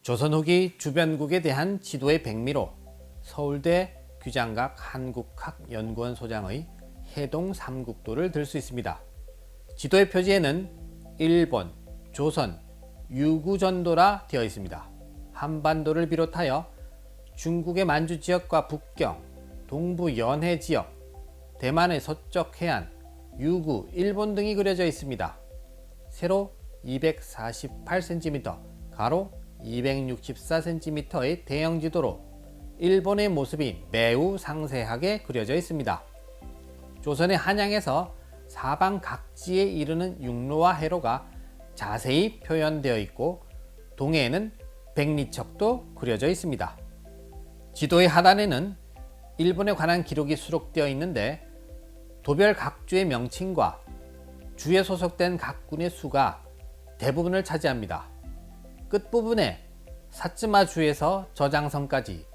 조선 후기 주변국에 대한 지도의 백미로 서울대 규장각 한국학연구원 소장의 해동 삼국도를 들 수 있습니다. 지도의 표지에는 일본, 조선, 유구전도라 되어 있습니다. 한반도를 비롯하여 중국의 만주 지역과 북경, 동부 연해 지역, 대만의 서쪽 해안, 유구, 일본 등이 그려져 있습니다. 세로 248cm, 가로 264cm의 대형 지도로 일본의 모습이 매우 상세하게 그려져 있습니다. 조선의 한양에서 사방 각지에 이르는 육로와 해로가 자세히 표현되어 있고 동해에는 백리척도 그려져 있습니다. 지도의 하단에는 일본에 관한 기록이 수록되어 있는데 도별 각 주의 명칭과 주에 소속된 각 군의 수가 대부분을 차지합니다. 끝부분에 사츠마 주에서 저장성까지,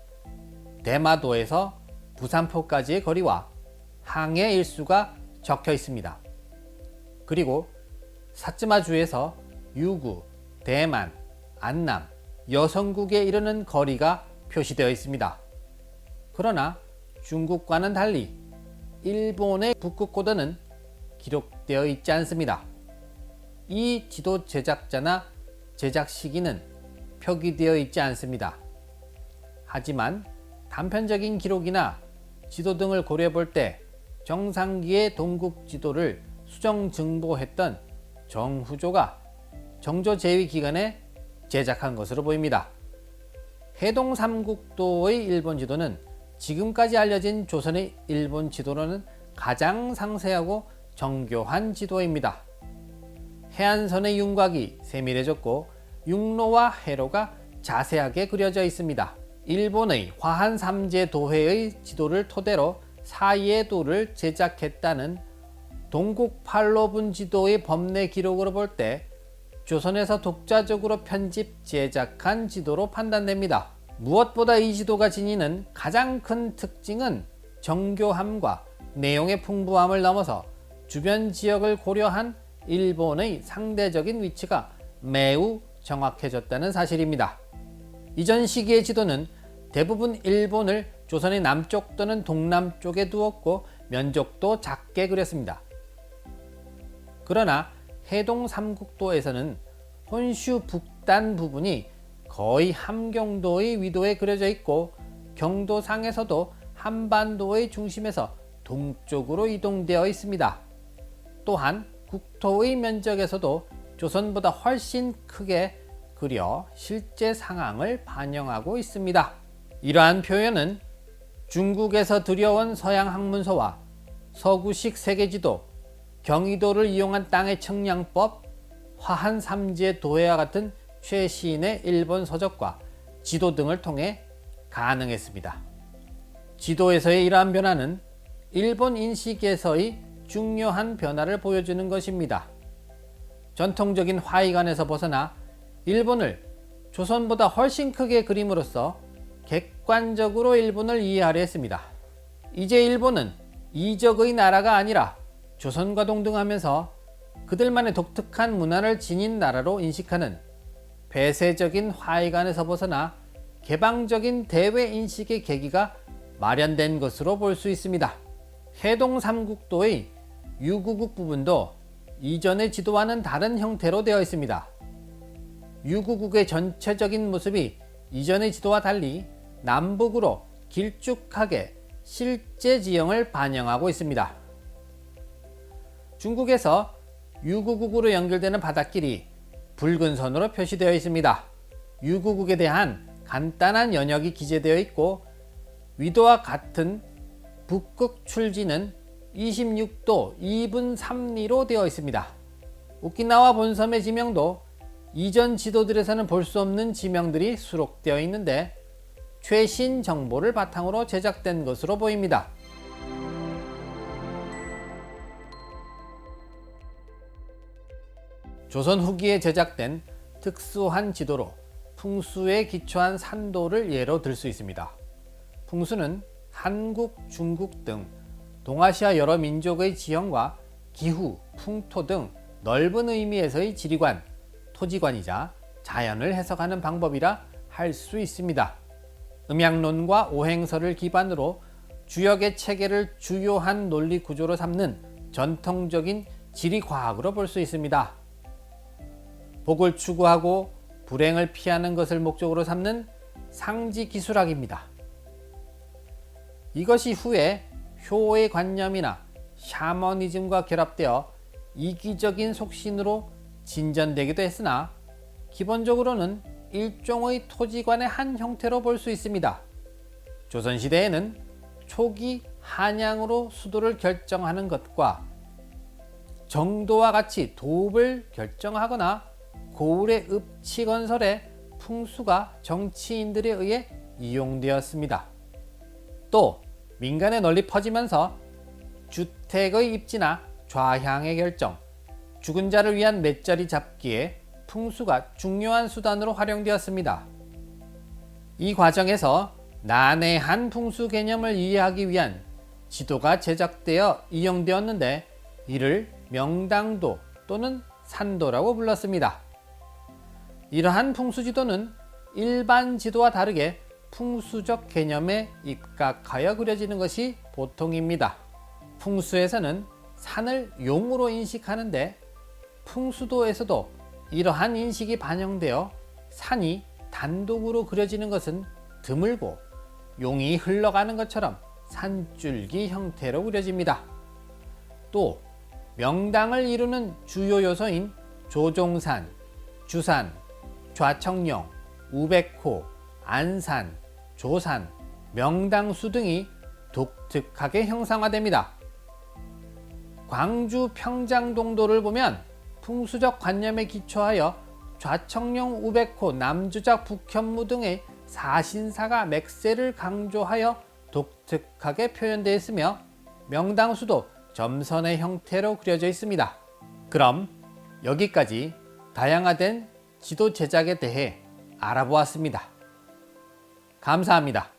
대마도에서 부산포까지의 거리와 항해 일수가 적혀 있습니다. 그리고 사츠마 주에서 유구, 대만, 안남, 여성국에 이르는 거리가 표시되어 있습니다. 그러나 중국과는 달리 일본의 북극고도는 기록되어 있지 않습니다. 이 지도 제작자나 제작 시기는 표기되어 있지 않습니다. 하지만 단편적인 기록이나 지도 등을 고려해 볼 때 정상기의 동국 지도를 수정 증보했던 정후조가 정조 제위 기간에 제작한 것으로 보입니다. 해동 삼국도의 일본 지도는 지금까지 알려진 조선의 일본 지도로는 가장 상세하고 정교한 지도입니다. 해안선의 윤곽이 세밀해졌고 육로와 해로가 자세하게 그려져 있습니다. 일본의 화한 삼제 도회의 지도를 토대로 사예도를 제작했다는 동국팔로분 지도의 법내 기록으로 볼 때 조선에서 독자적으로 편집 제작한 지도로 판단됩니다. 무엇보다 이 지도가 지니는 가장 큰 특징은 정교함과 내용의 풍부함을 넘어서 주변 지역을 고려한 일본의 상대적인 위치가 매우 정확해졌다는 사실입니다. 이전 시기의 지도는 대부분 일본을 조선의 남쪽 또는 동남쪽에 두었고 면적도 작게 그렸습니다. 그러나 해동 삼국도에서는 혼슈 북단 부분이 거의 함경도의 위도에 그려져 있고 경도상에서도 한반도의 중심에서 동쪽으로 이동되어 있습니다. 또한 국토의 면적에서도 조선보다 훨씬 크게 그려 실제 상황을 반영하고 있습니다. 이러한 표현은 중국에서 들여온 서양 학문서와 서구식 세계지도, 경의도를 이용한 땅의 측량법, 화한 삼제 도회와 같은 최신의 일본 서적과 지도 등을 통해 가능했습니다. 지도에서의 이러한 변화는 일본 인식에서의 중요한 변화를 보여주는 것입니다. 전통적인 화의관에서 벗어나 일본을 조선보다 훨씬 크게 그림으로써 객관적으로 일본을 이해하려 했습니다. 이제 일본은 이적의 나라가 아니라 조선과 동등하면서 그들만의 독특한 문화를 지닌 나라로 인식하는 폐쇄적인 화의관에서 벗어나 개방적인 대외 인식의 계기가 마련된 것으로 볼 수 있습니다. 해동 삼국도의 유구국 부분도 이전의 지도와는 다른 형태로 되어 있습니다. 유구국의 전체적인 모습이 이전의 지도와 달리 남북으로 길쭉하게 실제 지형을 반영하고 있습니다. 중국에서 유구국으로 연결되는 바닷길이 붉은 선으로 표시되어 있습니다. 유구국에 대한 간단한 연역이 기재되어 있고 위도와 같은 북극 출지는 26도 2분 3리로 되어 있습니다. 오키나와 본섬의 지명도 이전 지도들에서는 볼 수 없는 지명들이 수록되어 있는데 최신 정보를 바탕으로 제작된 것으로 보입니다. 조선 후기에 제작된 특수한 지도로 풍수에 기초한 산도를 예로 들 수 있습니다. 풍수는 한국, 중국 등 동아시아 여러 민족의 지형과 기후, 풍토 등 넓은 의미에서의 지리관, 토지관이자 자연을 해석하는 방법이라 할 수 있습니다. 음양론과 오행설을 기반으로 주역의 체계를 주요한 논리 구조로 삼는 전통적인 지리과학으로 볼 수 있습니다. 복을 추구하고 불행을 피하는 것을 목적으로 삼는 상지기술학입니다. 이것이 후에 효의 관념이나 샤머니즘과 결합되어 이기적인 속신으로 진전되기도 했으나 기본적으로는 일종의 토지관의 한 형태로 볼 수 있습니다. 조선시대에는 초기 한양으로 수도를 결정하는 것과 정도와 같이 도읍을 결정하거나 고을의 읍치 건설에 풍수가 정치인들에 의해 이용되었습니다. 또 민간에 널리 퍼지면서 주택의 입지나 좌향의 결정, 죽은 자를 위한 맷자리 잡기에 풍수가 중요한 수단으로 활용되었습니다. 이 과정에서 난해한 풍수 개념을 이해하기 위한 지도가 제작되어 이용되었는데 이를 명당도 또는 산도라고 불렀습니다. 이러한 풍수지도는 일반 지도와 다르게 풍수적 개념에 입각하여 그려지는 것이 보통입니다. 풍수에서는 산을 용으로 인식하는데 풍수도에서도 이러한 인식이 반영되어 산이 단독으로 그려지는 것은 드물고 용이 흘러가는 것처럼 산줄기 형태로 그려집니다. 또 명당을 이루는 주요 요소인 조종산, 주산, 좌청령, 우백호, 안산, 조산, 명당수 등이 독특하게 형상화됩니다. 광주 평장동도를 보면 풍수적 관념에 기초하여 좌청령, 우백호, 남주작, 북현무 등의 사신사가 맥세를 강조하여 독특하게 표현되어 있으며 명당수도 점선의 형태로 그려져 있습니다. 그럼 여기까지 다양화된 지도 제작에 대해 알아보았습니다. 감사합니다.